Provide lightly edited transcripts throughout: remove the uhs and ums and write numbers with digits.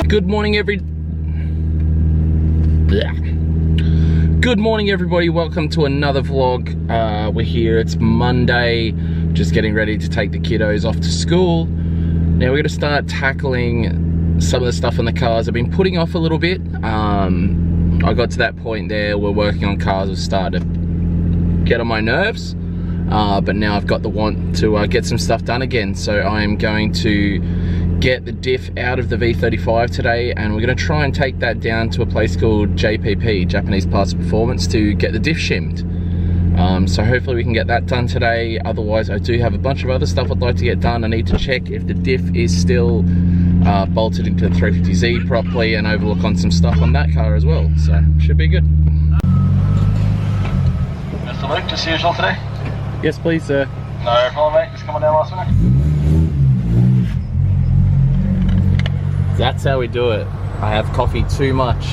Good morning, everybody. Welcome to another vlog. We're here. It's Monday. Just getting ready to take the kiddos off to school. Now we're going to start tackling some of the stuff on the cars I've been putting off a little bit. I got to that point there. We're working on cars that started to get on my nerves. But now I've got the want to get some stuff done again. So I'm going to get the diff out of the V35 today, and we're going to try and take that down to a place called JPP, Japanese Parts Performance, to get the diff shimmed. So hopefully we can get that done today. Otherwise, I do have a bunch of other stuff I'd like to get done. I need to check if the diff is still bolted into the 350Z properly and overlook on some stuff on that car as well. So should be good. Mr. Luke, just usual today? Yes, please, sir. No problem, mate. Just coming down last minute. That's how we do it. I have coffee too much.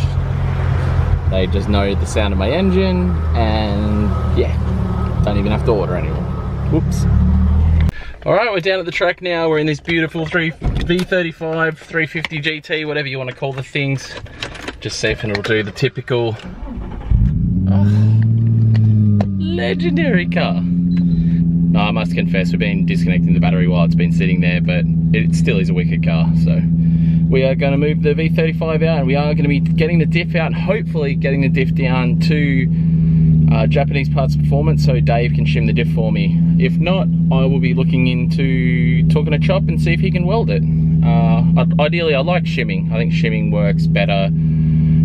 They just know the sound of my engine, and yeah, don't even have to order anymore. Whoops. All right, we're down at the track now. We're in this beautiful V35, 350 GT, whatever you want to call the things. Just see if it'll do the typical legendary car. No, I must confess, we've been disconnecting the battery while it's been sitting there, but it still is a wicked car. So we are going to move the V35 out, and we are going to be getting the diff out, and hopefully getting the diff down to Japanese Parts Performance so Dave can shim the diff for me. If not, I will be looking into talking to Chop and see if he can weld it. Ideally, I like shimming. I think shimming works better,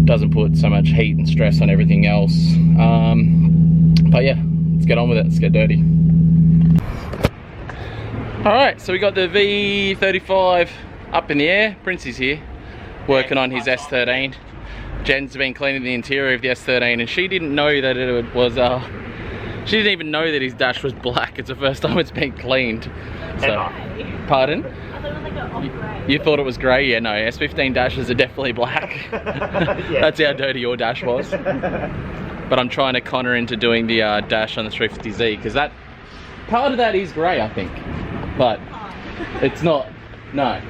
doesn't put so much heat and stress on everything else. But yeah, let's get on with it. Let's get dirty. Alright, so we got the V35 up in the air. Princey's here, working on his S13. Jen's been cleaning the interior of the S13, and she didn't know that it was, she didn't even know that his dash was black. It's the first time it's been cleaned. So, pardon? I thought it was like an off-grey. You thought it was grey? Yeah, no, S15 dashes are definitely black. Yeah. That's how dirty your dash was. But I'm trying to con her into doing the dash on the 350Z, because that, part of that is grey, I think. But it's not, no,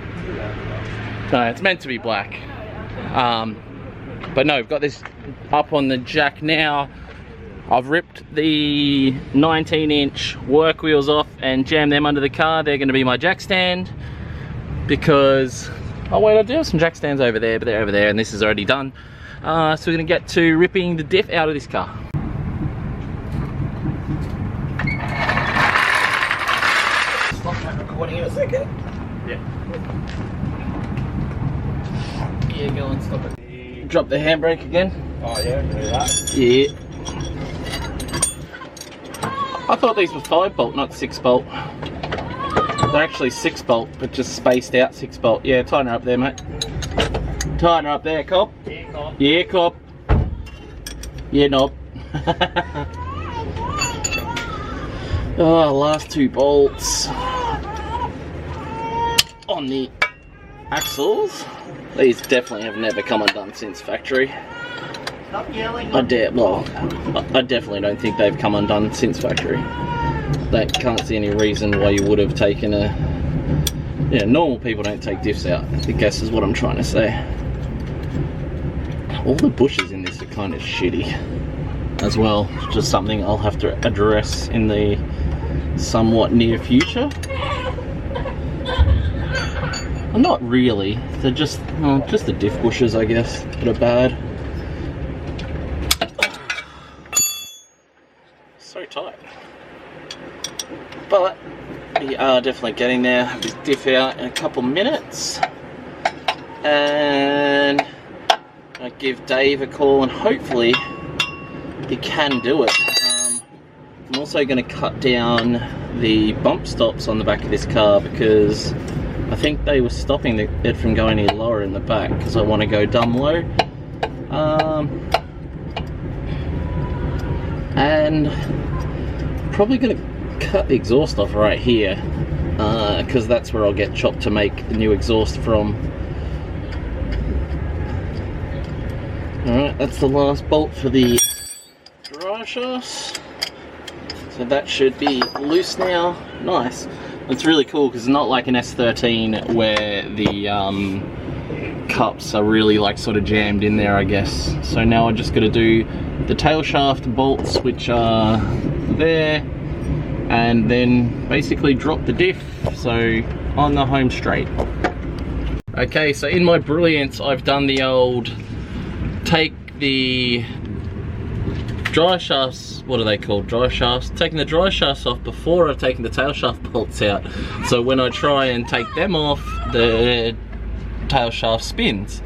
it's meant to be black. But no, we've got this up on the jack now. I've ripped the 19-inch work wheels off and jammed them under the car. They're going to be my jack stand, because, oh wait, I do have some jack stands over there, but they're over there, and this is already done. So we're going to get to ripping the diff out of this car. Recording in a second. Yeah, go and stop it. Drop the handbrake again. Oh yeah, can do that. Yeah. I thought these were 5-bolt, not 6-bolt. They're actually 6-bolt, but just spaced out 6-bolt. Yeah, tighten her up there, mate. Tighten her up there, cop. Yeah, cop. Yeah, cop. Yeah, knob. Oh, last 2 bolts on the axles. These definitely have never come undone since factory. Stop yelling. I definitely don't think they've come undone since factory. I can't see any reason why you would have taken a... Yeah, normal people don't take diffs out, I guess is what I'm trying to say. All the bushes in this are kind of shitty as well. It's just something I'll have to address in the somewhat near future. Not really, they're just the diff bushes, I guess, that are bad. So tight. But we are definitely getting there. Have this diff out in a couple minutes, and I give Dave a call, and hopefully he can do it. I'm also going to cut down the bump stops on the back of this car, because I think they were stopping it from going any lower in the back, because I want to go dumb low. And probably going to cut the exhaust off right here, because that's where I'll get Chop to make the new exhaust from. Alright, that's the last bolt for the drive shafts. So that should be loose now. Nice. It's really cool because it's not like an S13 where the cups are really like sort of jammed in there, I guess. So now I just got to do the tail shaft bolts, which are there, and then basically drop the diff, so on the home straight. Okay, so in my brilliance, I've done the old take the dry shafts, what are they called, dry shafts, taking the dry shafts off before I've taken the tail shaft bolts out, so when I try and take them off, the tail shaft spins.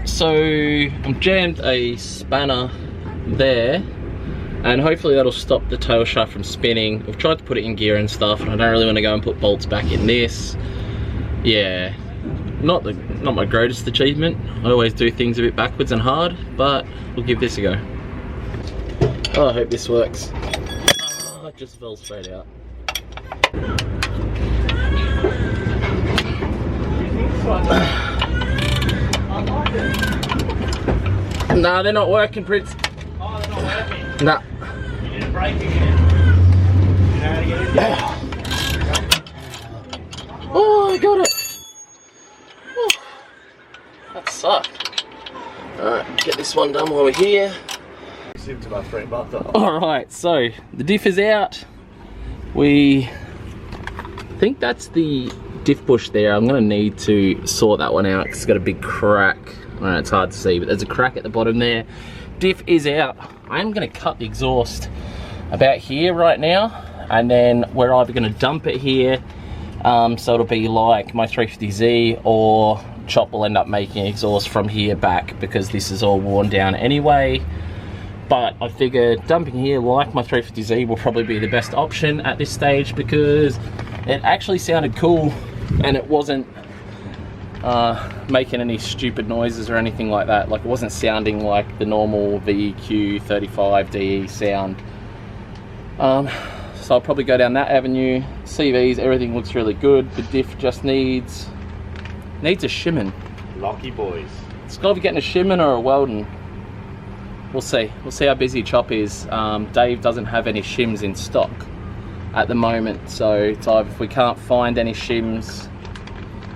So I've jammed a spanner there, and hopefully that'll stop the tail shaft from spinning. I've tried to put it in gear and stuff, and I don't really want to go and put bolts back in this. Yeah, not my greatest achievement. I always do things a bit backwards and hard, but we'll give this a go. Oh, I hope this works. Oh, it just fell straight out. Nah, they're not working, Prince. Oh, they're not working? Nah. You need a brake again. You know how to get in there? Oh, I got it. Oh, that sucked. Alright, get this one done while we're here. Into my front bumper. Alright, so the diff is out. We think that's the diff bush there. I'm going to need to sort that one out because it's got a big crack. I know it's hard to see, but there's a crack at the bottom there. Diff is out. I'm going to cut the exhaust about here right now, and then we're either going to dump it here, so it'll be like my 350Z, or Chop will end up making exhaust from here back because this is all worn down anyway. But I figure dumping here like my 350Z will probably be the best option at this stage, because it actually sounded cool and it wasn't making any stupid noises or anything like that. Like, it wasn't sounding like the normal v35 DE sound. So I'll probably go down that avenue. CVs, everything looks really good. The diff just needs a shimming. Lucky boys. It's got to be getting a shimming or a welding. We'll see. We'll see how busy Chop is. Dave doesn't have any shims in stock at the moment, so it's either, if we can't find any shims,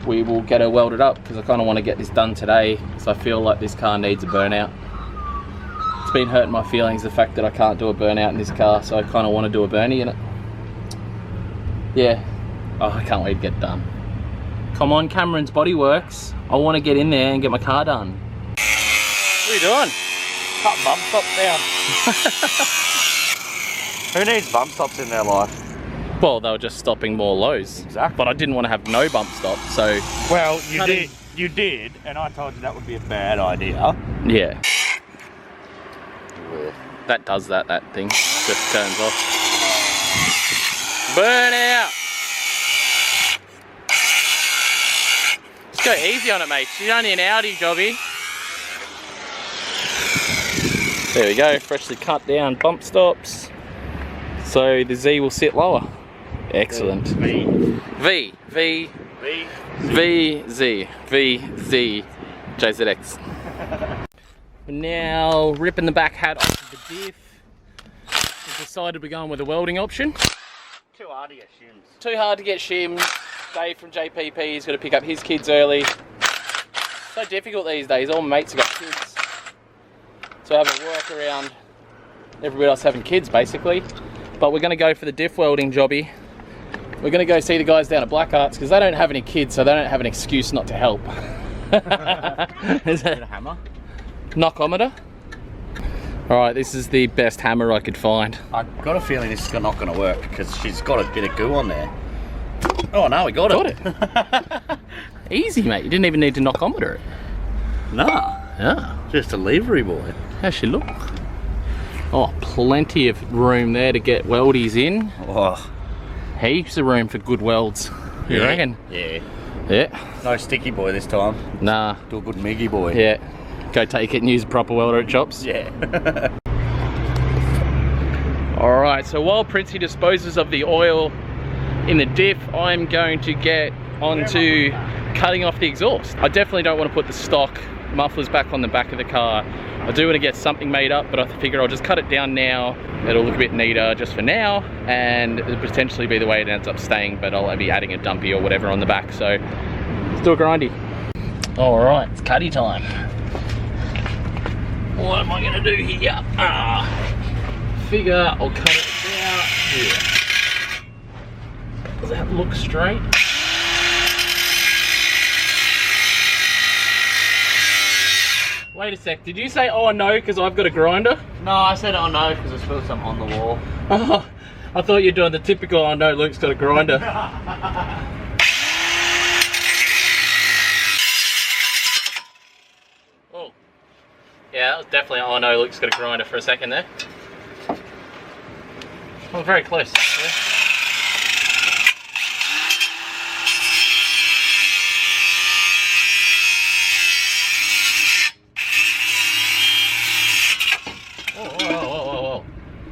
we will get her welded up, because I kind of want to get this done today, because I feel like this car needs a burnout. It's been hurting my feelings, the fact that I can't do a burnout in this car, so I kind of want to do a burnie in it. Yeah. Oh, I can't wait to get it done. Come on, Cameron's Body Works. I want to get in there and get my car done. What are you doing? Cut bump stops down. Who needs bump stops in their life? Well, they were just stopping more lows. Exactly. But I didn't want to have no bump stop, so... Well, you did, and I told you that would be a bad idea. Yeah. That does that thing. Just turns off. Burn out! Just go easy on it, mate. She's only an Audi, Jobby. There we go, freshly cut down bump stops. So the Z will sit lower. Excellent. V, Z, JZX. Now ripping the back hat off of the diff. We've decided we're going with a welding option. Too hard to get shims. Too hard to get shims. Dave from JPP is going to pick up his kids early. So difficult these days, all my mates have got kids. So I have a work around everybody else having kids, basically. But we're going to go for the diff welding jobby. We're going to go see the guys down at Black Arts, because they don't have any kids, so they don't have an excuse not to help. Is that a hammer? Knockometer? Alright, this is the best hammer I could find. I've got a feeling this is not going to work, because she's got a bit of goo on there. Oh no, we got it. Easy, mate. You didn't even need to knockometer it. Nah. Yeah. Just a livery boy. How's she look? Oh, plenty of room there to get weldies in. Oh. Heaps of room for good welds. You reckon? Yeah. Yeah. No sticky boy this time. Nah. Do a good Miggy boy. Yeah. Go take it and use a proper welder at Chops. Yeah. Alright, so while Princey disposes of the oil in the diff, I'm going to get onto cutting off the exhaust. I definitely don't want to put the stock mufflers back on the back of the car. I do want to get something made up, but I figure I'll just cut it down now. It'll look a bit neater just for now, and it'll potentially be the way it ends up staying, but I'll be adding a dumpy or whatever on the back, so let's do a grindy. All right, it's cutty time. What am I gonna do here? Figure I'll cut it out here. Does that look straight? Wait a sec, did you say oh no because I've got a grinder? No, I said oh no because I spilled something on the wall. Oh, I thought you were doing the typical oh no, Luke's got a grinder. Oh, yeah, that was definitely oh no, Luke's got a grinder for a second there. Oh, very close actually.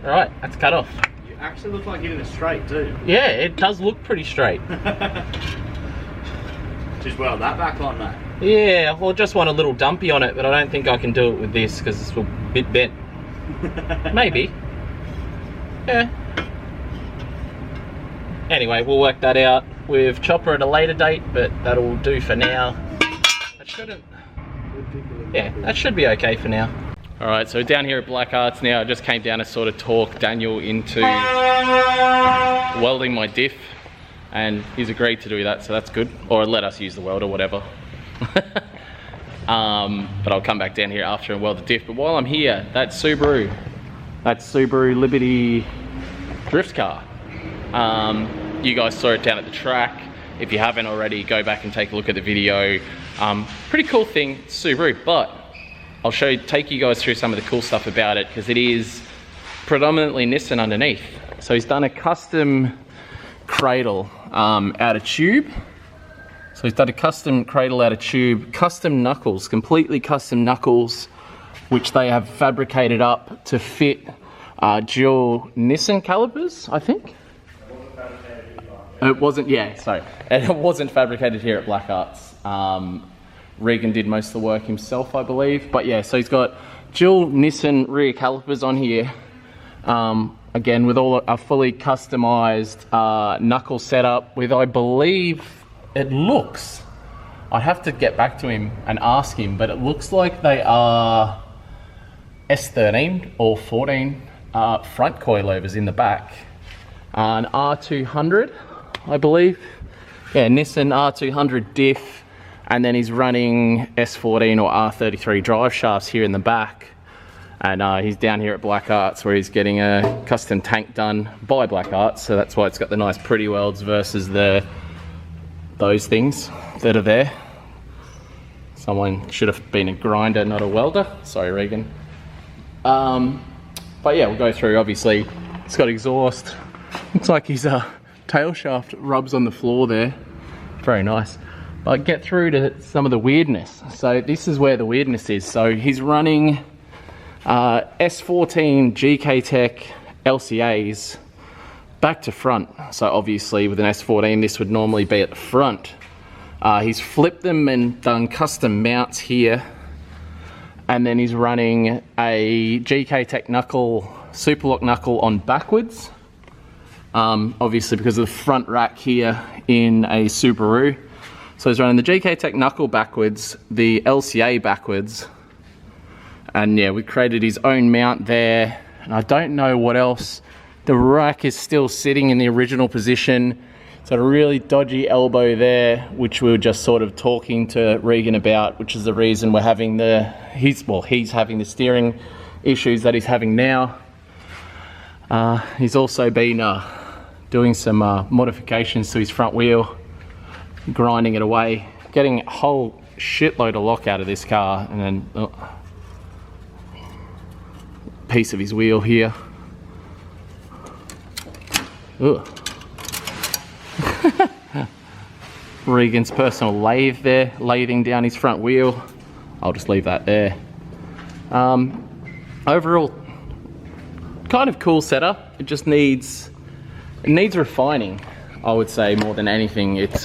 Alright, that's cut off. You actually look like hitting it straight too. Yeah, it does look pretty straight. Just weld that back on, mate. Yeah, well, just want a little dumpy on it, but I don't think I can do it with this because it's a bit bent. Maybe. Yeah. Anyway, we'll work that out with chopper at a later date, but that'll do for now. That shouldn't... Yeah, that should be okay for now. Alright, so down here at Black Arts now, I just came down to sort of talk Daniel into welding my diff, and he's agreed to do that, so that's good. Or let us use the weld or whatever. But I'll come back down here after and weld the diff. But while I'm here, that Subaru Liberty drift car. You guys saw it down at the track. If you haven't already, go back and take a look at the video. Pretty cool thing, Subaru, but I'll take you guys through some of the cool stuff about it because it is predominantly Nissan underneath. So he's done a custom cradle out of tube. So he's done a custom cradle out of tube, custom knuckles, completely custom knuckles, which they have fabricated up to fit dual Nissan calipers, I think. It wasn't, yeah, sorry. It wasn't fabricated here at Black Arts. Regan did most of the work himself, I believe. But yeah, so he's got dual Nissan rear calipers on here. Again, with all a fully customized knuckle setup with, I believe, it looks, I'd have to get back to him and ask him, but it looks like they are S13 or 14 front coilovers in the back. An R200, I believe. Yeah, Nissan R200 diff. And then he's running S14 or R33 drive shafts here in the back. And he's down here at Black Arts where he's getting a custom tank done by Black Arts. So that's why it's got the nice pretty welds versus those things that are there. Someone should have been a grinder, not a welder. Sorry, Regan. But yeah, we'll go through. Obviously, it's got exhaust. Looks like his tail shaft rubs on the floor there. Very nice. But get through to some of the weirdness. So this is where the weirdness is. So he's running S14 GK Tech LCAs back to front. So obviously with an S14, this would normally be at the front. He's flipped them and done custom mounts here. And then he's running a GK Tech knuckle, Superlock knuckle on backwards. Obviously because of the front rack here in a Subaru. So he's running the GK Tech knuckle backwards, the LCA backwards, and yeah, we created his own mount there, and I don't know what else. The rack is still sitting in the original position. It's got a really dodgy elbow there, which we were just sort of talking to Regan about, which is the reason we're having he's having the steering issues that he's having now. He's also been doing some modifications to his front wheel, grinding it away, getting a whole shitload of lock out of this car, and then piece of his wheel here. Regan's personal lathe there, lathing down his front wheel. I'll just leave that there. Overall, kind of cool setup. It just needs refining, I would say, more than anything. It's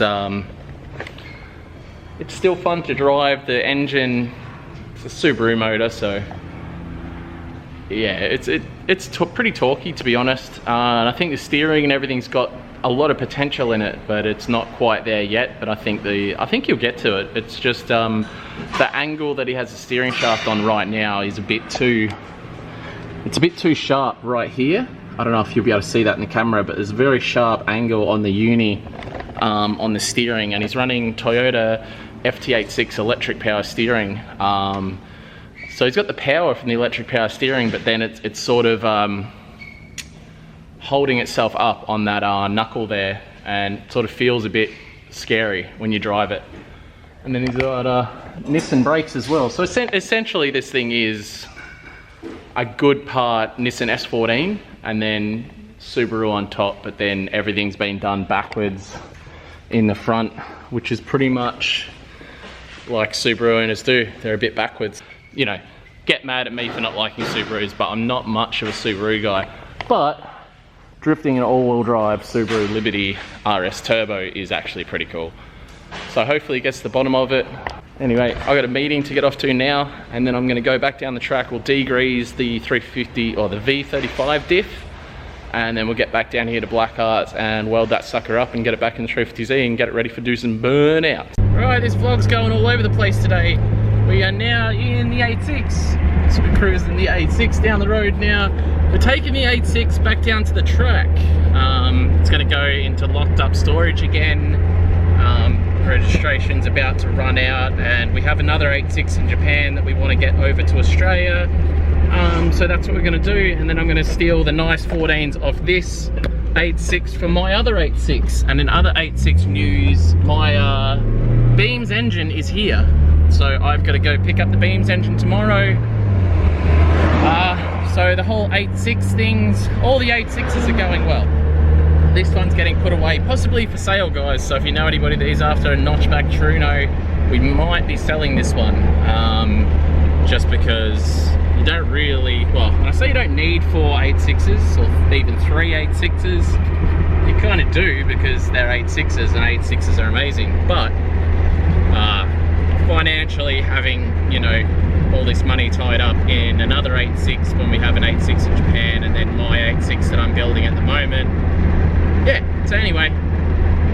still fun to drive. The engine, it's a Subaru motor, so yeah, it's pretty torquey, to be honest. And I think the steering and everything's got a lot of potential in it, but it's not quite there yet. But I think you'll get to it. It's just the angle that he has the steering shaft on right now is a bit too sharp right here. I don't know if you'll be able to see that in the camera, but there's a very sharp angle on the uni on the steering, and he's running Toyota FT86 electric power steering. So he's got the power from the electric power steering, but then it's sort of holding itself up on that knuckle there, and it sort of feels a bit scary when you drive it. And then he's got Nissan brakes as well. So essentially this thing is a good part Nissan S14 and then Subaru on top, but then everything's been done backwards in the front, which is pretty much like Subaru owners do. They're a bit backwards. You know, get mad at me for not liking Subarus, but I'm not much of a Subaru guy. But drifting an all-wheel drive Subaru Liberty RS Turbo is actually pretty cool. So hopefully he gets to the bottom of it. Anyway, I've got a meeting to get off to now, and then I'm going to go back down the track. We'll degrease the 350 or the V35 diff, and then we'll get back down here to Black Arts and weld that sucker up and get it back in the 350Z and get it ready for do some burnout. Alright, this vlog's going all over the place today. We are now in the 86. So we're cruising the 86 down the road now. We're taking the 86 back down to the track. It's going to go into locked up storage again. Registration's about to run out, and we have another 86 in Japan that we want to get over to Australia. So that's what we're going to do, and then I'm going to steal the nice 14s of this 86 from my other 86. And in other 86 news, my Beams engine is here, so I've got to go pick up the Beams engine tomorrow. So the whole 86 things, all the 86s are going well. This one's getting put away, possibly for sale, guys. So if you know anybody that is after a notchback Truno, we might be selling this one. Just because you don't really, well, when I say you don't need 4 86s or even 3 86s, you kind of do, because they're 86s and 86s are amazing. But financially, having, you know, all this money tied up in another 86 when we have an 86 in Japan, and then my 86 that I'm building at the moment. Yeah, so anyway,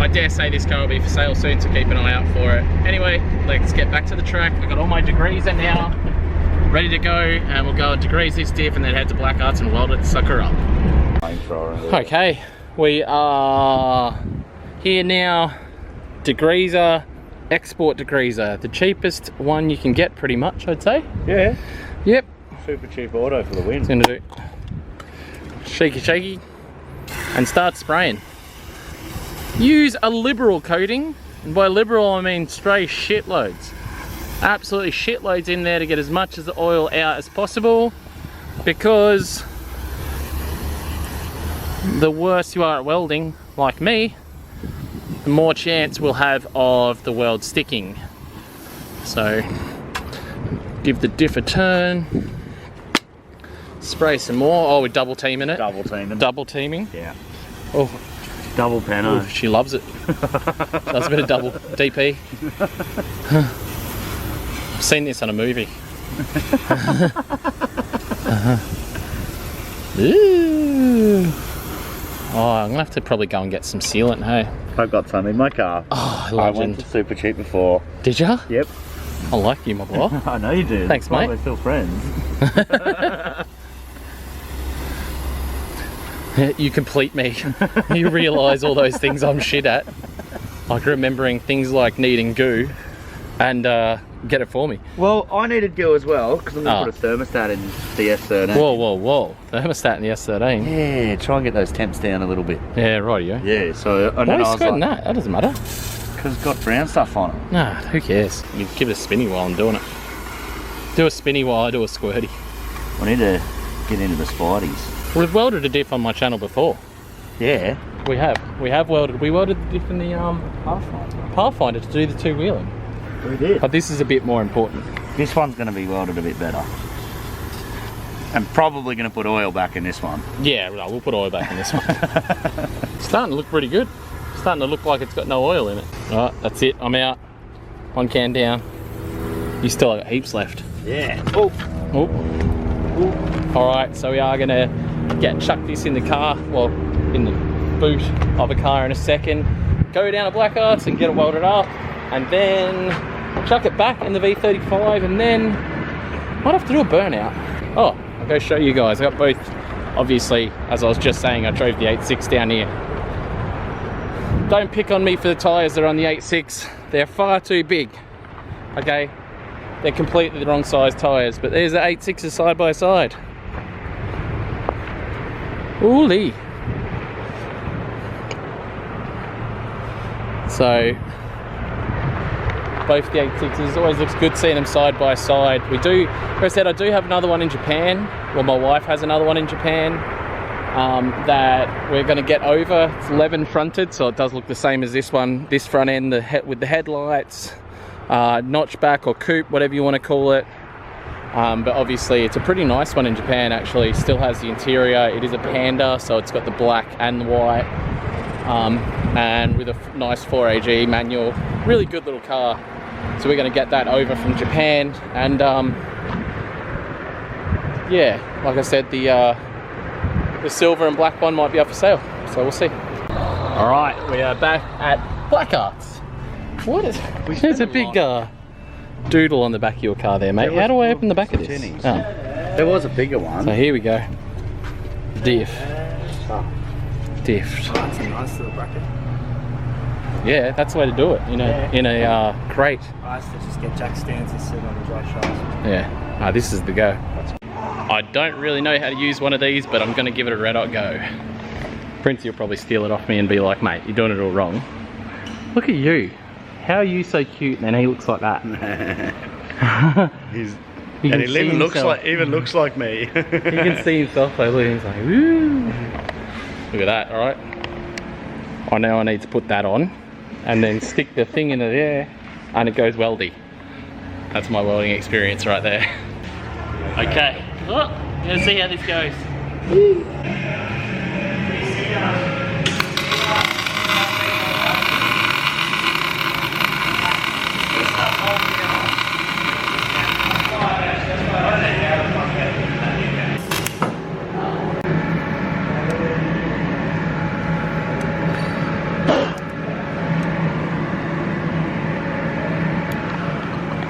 I dare say this car will be for sale soon, so keep an eye out for it. Anyway, let's get back to the track. I've got all my degreaser now, ready to go, and we'll go and degrease this diff and then head to Black Arts and weld it sucker up. Okay, we are here now. Degreaser, export degreaser. The cheapest one you can get, pretty much, I'd say. Yeah. Yep. Super cheap auto for the win. It's gonna do. Shaky, shaky. And start spraying. Use a liberal coating, and by liberal I mean spray shitloads. Absolutely shitloads in there to get as much of the oil out as possible, because the worse you are at welding, like me, the more chance we'll have of the weld sticking. So give the diff a turn. Spray some more. Oh, we're double teaming it. Double teaming. Double teaming. Yeah. Oh, double pano. Oh, she loves it. That's a bit of double DP. I've seen this on a movie. Ooh. Oh, I'm gonna have to probably go and get some sealant. Hey. I've got some in my car. Oh, I went to Super Cheap before. Did ya? Yep. I like you, my boy. I know you do. Thanks, mate. We're still friends. You complete me. You realise all those things I'm shit at. Like remembering things like needing goo and get it for me. Well, I needed goo as well, because I'm going to put a thermostat in the S13. Whoa, whoa, whoa. Thermostat in the S13? Yeah, try and get those temps down a little bit. Yeah, rightio. Yeah, so... Why are you squirting that? That doesn't matter. Because it's got brown stuff on it. Nah, who cares? You give it a spinny while I'm doing it. Do a spinny while I do a squirty. I need to get into the Spideys. We've welded a diff on my channel before. Yeah. We have welded. We welded the diff in the Pathfinder to do the two-wheeling. We did. But this is a bit more important. This one's going to be welded a bit better. I'm probably going to put oil back in this one. Yeah, we'll put oil back in this one. It's starting to look pretty good. It's starting to look like it's got no oil in it. Alright, that's it. I'm out. 1 can down. You still have heaps left. Yeah. Oh. Oh. Alright, so we are going to chuck this in the car. Well, in the boot of a car in a second, go down to Black Arts and get it welded up, and then chuck it back in the V35, and then might have to do a burnout. Oh, I'll go show you guys. I got both. Obviously, as I was just saying, I drove the 8.6 down here. Don't pick on me for the tyres that are on the 8.6. They're far too big, okay? They're completely the wrong size tyres, but there's the 8.6s side by side. Ooh-lee. So, both the 8.6s, always looks good seeing them side by side. We do, like I said, I do have another one in Japan. Well, my wife has another one in Japan that we're going to get over. It's 11 fronted, so it does look the same as this one. This front end, with the headlights, notchback or coupe, whatever you want to call it. But obviously it's a pretty nice one in Japan actually. Still has the interior. It is a Panda, so it's got the black and the white. And with a nice 4AG manual. Really good little car. So we're going to get that over from Japan. And yeah, like I said, the silver and black one might be up for sale. So we'll see. All right, we are back at Black Arts. What is... There's a big doodle on the back of your car there, mate. How do I open the back of this? Oh. There was a bigger one. So here we go. Diff. Oh. Diff. Oh, that's a nice little bracket. Yeah, that's the way to do it. In a crate. I used to just get jack stands and sit on the dry shaft. Yeah. This is the go. I don't really know how to use one of these, but I'm going to give it a red hot go. Princey will probably steal it off me and be like, mate, you're doing it all wrong. Look at you. How are you so cute and he looks like that? He even looks like me. He can see himself though. Look, he's like, woo. Look at that, alright. I know I need to put that on and then stick the thing in there and it goes weldy. That's my welding experience right there. Okay, look, let's see how this goes.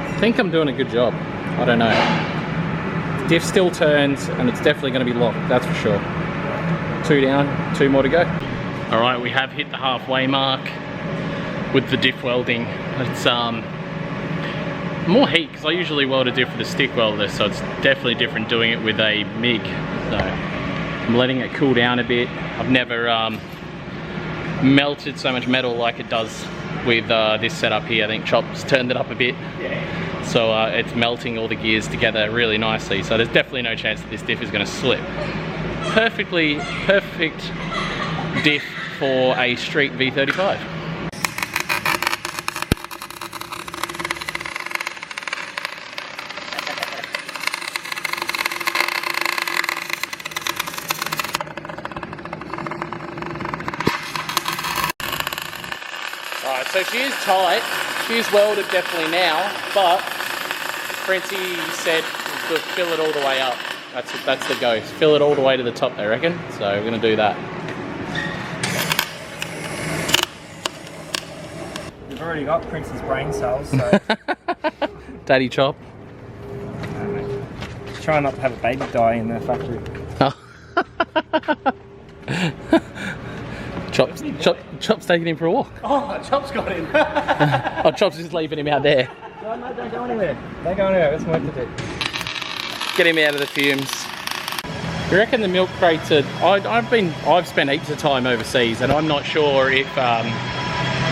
I think I'm doing a good job. I don't know. Diff still turns and it's definitely going to be locked, that's for sure. 2 down, 2 more to go. All right, we have hit the halfway mark with the diff welding. It's more heat because I usually weld a diff with a stick welder, so it's definitely different doing it with a MIG. So I'm letting it cool down a bit. I've never melted so much metal like it does with this setup here. I think Chop's turned it up a bit. Yeah. So it's melting all the gears together really nicely. So there's definitely no chance that this diff is going to slip. Perfect diff for a street V35. Alright, so she is tight. She is welded definitely now, but Princey said to fill it all the way up. That's the go. Fill it all the way to the top, they reckon. So we're going to do that. We've already got Prince's brain cells, so... Daddy Chop. Try not to have a baby die in the factory. Oh. Chop's taking him for a walk. Oh, Chop's got him. Oh, Chop's just leaving him out there. No, don't go anywhere. Don't go anywhere, there's work to do. Get him out of the fumes. You reckon the milk crates are... I've spent heaps of time overseas and I'm not sure if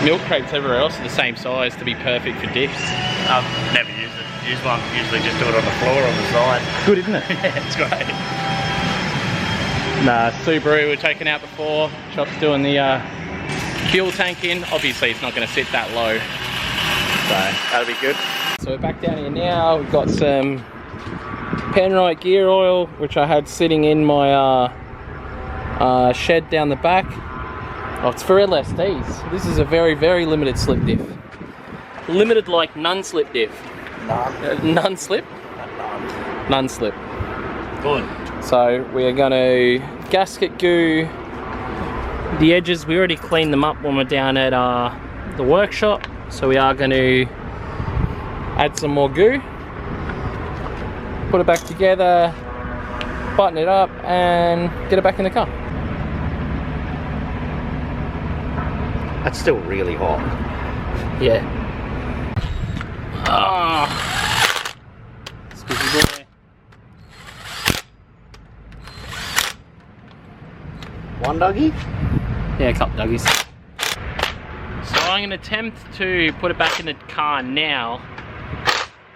milk crates everywhere else are the same size to be perfect for diffs. I've never used one. Usually just do it on the floor on the side. Good, isn't it? Yeah, it's great. Nah, Subaru we're taking out before. Chop's doing the fuel tank in. Obviously it's not going to sit that low, so that'll be good. So we're back down here now. We've got some Penrite gear oil, which I had sitting in my shed down the back. Oh, it's for LSDs. This is a very, very limited slip diff. Limited like none slip diff. None. None slip? None slip. Good. So we are going to gasket goo The edges, we already cleaned them up when we're down at the workshop, so we are going to add some more goo, put it back together, button it up and get it back in the car. That's still really hot. Yeah. Squishy boy. One doggy? Yeah, a couple doggies. So I'm going to attempt to put it back in the car now,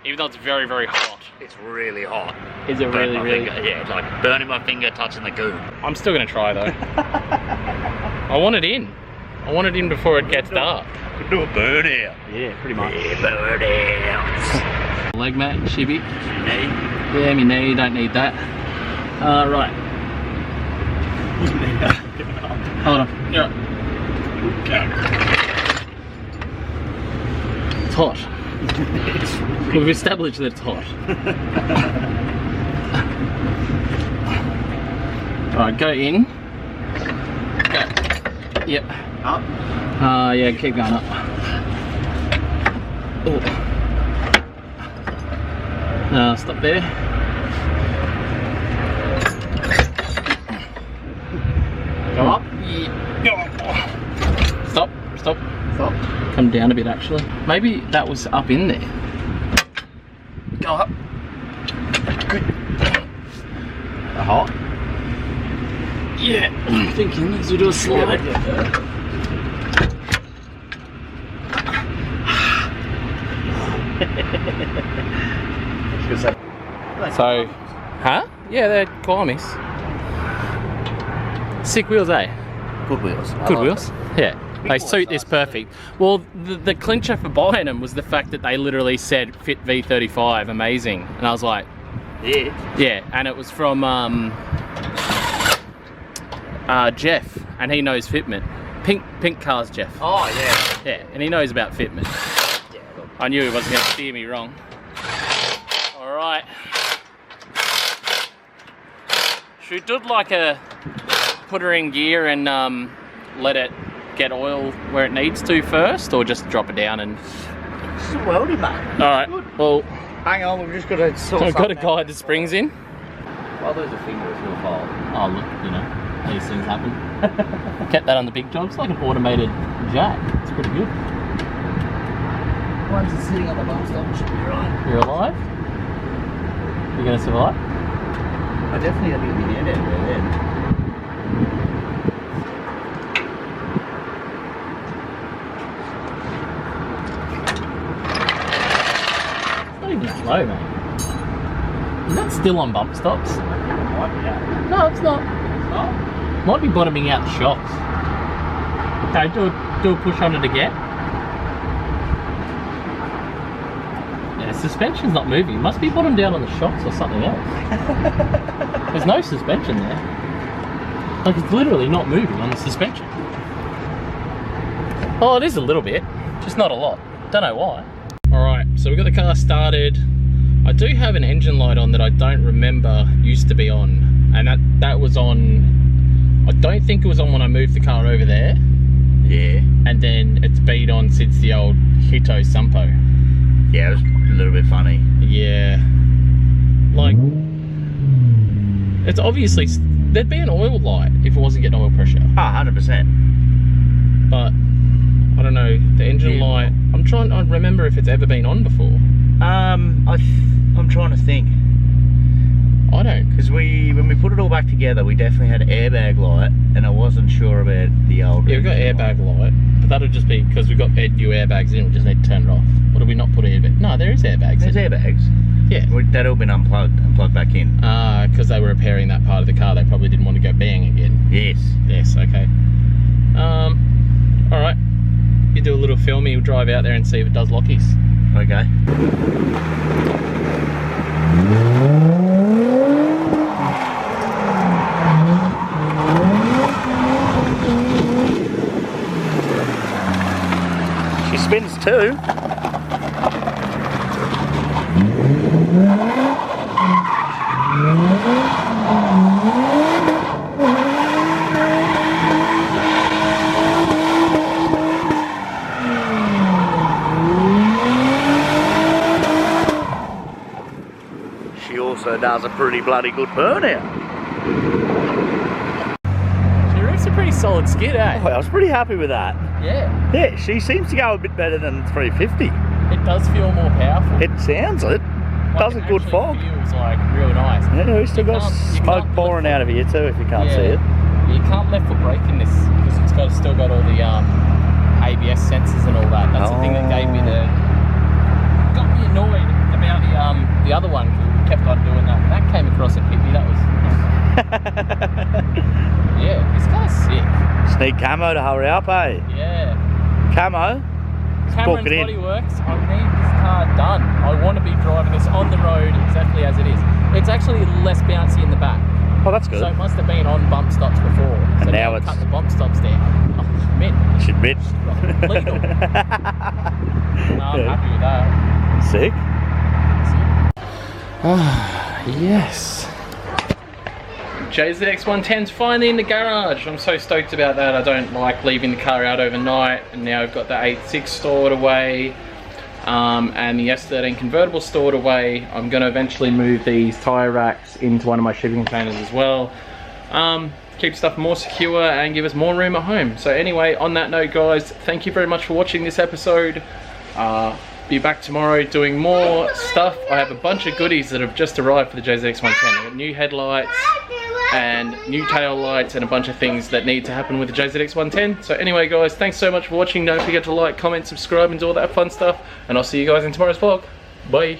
even though it's very, very hot. It's really hot. Is it really, really? Finger. Yeah, it's like burning my finger touching the goo. I'm still going to try though. I want it in. I want it in before it gets dark. Could do a burnout. Yeah, pretty much. Yeah, burnout. Leg mat, shibby. Knee. Yeah, me knee, don't need that. Right. Hold on. Yeah. It's hot. We've established that it's hot. Alright, go in. Go. Yep. Up. Yeah, keep going up. Oh. Stop there. Go up. Stop. Stop. Stop. Come down a bit actually. Maybe that was up in there. Go up. Good. Hot? Yeah, I'm thinking as we do a slide. So, huh? Yeah, they're Kiamis. Sick wheels, eh? Good wheels. Good wheels. Yeah, they suit this perfect. Well, the clincher for buying them was the fact that they literally said fit V35, amazing, and I was like, Yeah. yeah, and it was from Jeff, and he knows fitment. Pink cars, Jeff. Oh, yeah. Yeah, and he knows about fitment. Yeah, look. I knew he wasn't going to steer me wrong. All right. Should we do like a put her in gear and let it get oil where it needs to first, or just drop it down and? This is a welding, mate. All right. Well, hang on, we've just got to sort I've got to guide the springs in. I'll lose a finger, it's your fault. Oh look, you know, these things happen. Kept that on the big jobs, like an automated jack. It's pretty good. One's sitting on the bus stop, should be right. You're alive? You're gonna survive? I definitely have to get my hand out of there then. It's not even that low, man. Is that still on bump stops? No, it's not. Might be bottoming out the shocks. Okay, do a push on it again. Yeah, suspension's not moving. It must be bottomed down on the shocks or something else. There's no suspension there. Like, it's literally not moving on the suspension. Oh, it is a little bit, just not a lot. Don't know why. Alright, so we've got the car started. I do have an engine light on that I don't remember used to be on. And that was on, I don't think it was on when I moved the car over there. Yeah. And then it's been on since the old Hito Sumpo. Yeah, it was a little bit funny. Yeah. Like, it's obviously, there'd be an oil light if it wasn't getting oil pressure. Oh, 100%. But, I don't know, the engine light, I'm trying to remember if it's ever been on before. I'm trying to think. I don't. Because when we put it all back together, we definitely had an airbag light, and I wasn't sure about the old. Yeah, we've got airbag light, but that'll just be because we've got new airbags in, we just need to turn it off. Or do we not put airbag? No, there is airbags. There's airbags. Yeah. They'd all been unplugged and plugged back in. Because they were repairing that part of the car, they probably didn't want to go bang again. Yes. Yes, okay. Alright. You do a little filming, you'll drive out there and see if it does lockies. Okay. She spins too. does a pretty bloody good burnout. She rips a pretty solid skid, eh? Oh, I was pretty happy with that. Yeah. Yeah, she seems to go a bit better than 350. It does feel more powerful. It sounds it. Does a good fog. It feels like real nice. Yeah, we still got smoke pouring out of here too if you can't see it. You can't left foot brake in this because it's still got all the ABS sensors and all that. That's the thing that got me annoyed about the other one. We kept on doing that. That came across a pit. That was yeah, it's kind of sick. Just need camo to hurry up, eh? Yeah. Camo. Cameron's Body Works. I need this car done. I want to be driving this on the road exactly as it is. It's actually less bouncy in the back. Oh, that's good. So it must have been on bump stops before. And so now it's cut the bump stops down. Oh, mint. Should bit. Legal. No, I'm happy with that. Sick. Ah, yes. JZX 110's finally in the garage. I'm so stoked about that. I don't like leaving the car out overnight, and now I've got the 8.6 stored away and the S13 convertible stored away. I'm going to eventually move these tyre racks into one of my shipping containers as well. Keep stuff more secure and give us more room at home. So anyway, on that note guys, thank you very much for watching this episode. Be back tomorrow doing more stuff. I have a bunch of goodies that have just arrived for the JZX 110. I've got new headlights and new tail lights and a bunch of things that need to happen with the JZX 110. So anyway guys, thanks so much for watching. Don't forget to like, comment, subscribe and do all that fun stuff, and I'll see you guys in tomorrow's vlog. Bye.